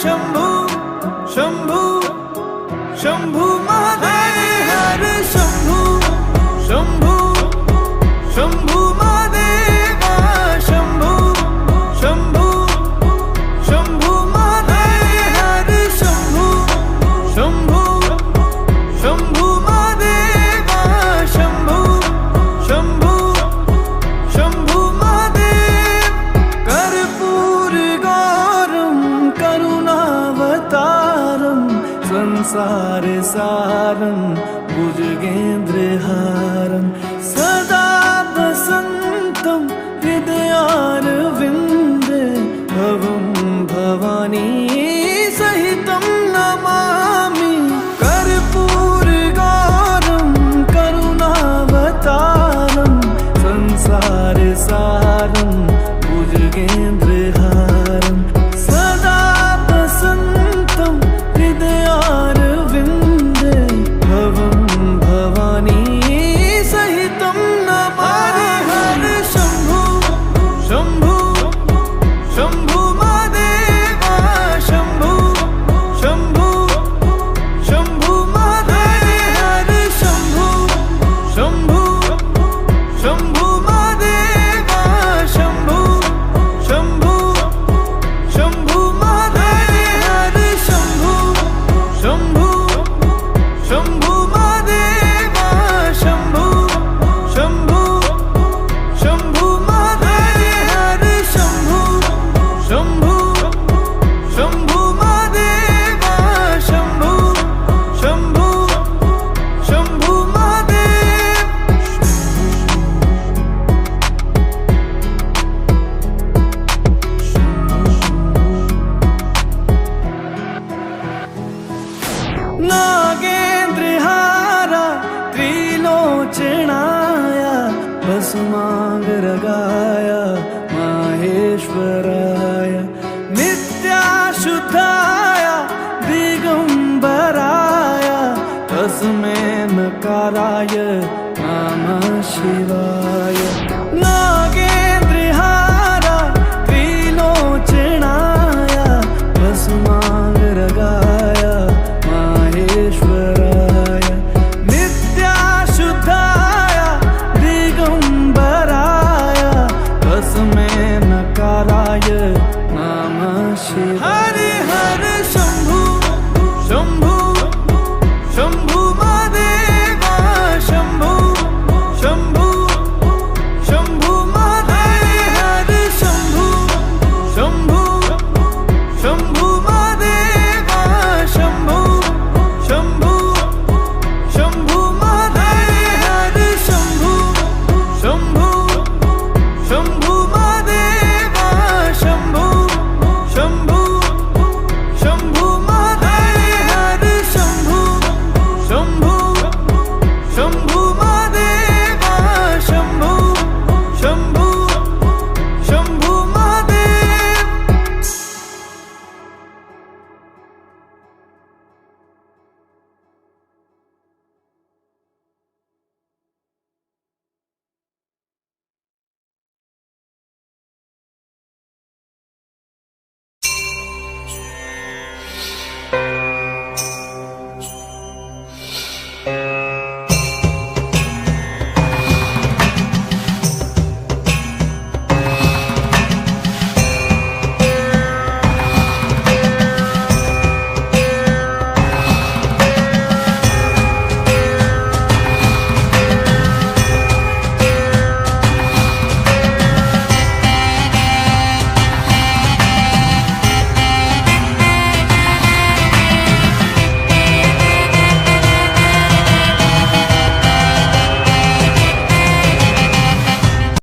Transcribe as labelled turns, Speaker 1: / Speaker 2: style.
Speaker 1: शंभू शंभू शंभू महादेव हर शंभू शंभू शंभू महादेव शंभू शंभू शंभू महादेव हर शंभू शंभू शंभू महादेव शंभू शंभू शंभू महादेव कर्पूर गौरम करुणावतारम संसार सारं भुजगेन्द्रहारं सदा वसन्तं हृदयारविन्दे भवं भवानी सहितं नमामि कर्पूरगौरं करुणावतारं संसारसारं भुजगेन्द्रहारं सदा वसन्तं हृदयारविन्दे भवं भवानी सहितं नमामि हर शंभू शंभू शंभू महादेव शंभू शंभू शंभू महादेव हर शंभू शंभू शंभू महादेव शंभू शंभू शंभू महादेव हर शंभू शंभू शंभू महादेव शंभू शंभू शंभू महादेव हर शंभू शंभू शंभू महादेव शंभू शंभू शंभू महादेव नागेन्द्रहारा त्रिलोचनाय भस्मांगरगाय माहेश्वराय नित्याशुद्धाय दिगंबराय तस्मै नकाराय नमः शिवाय।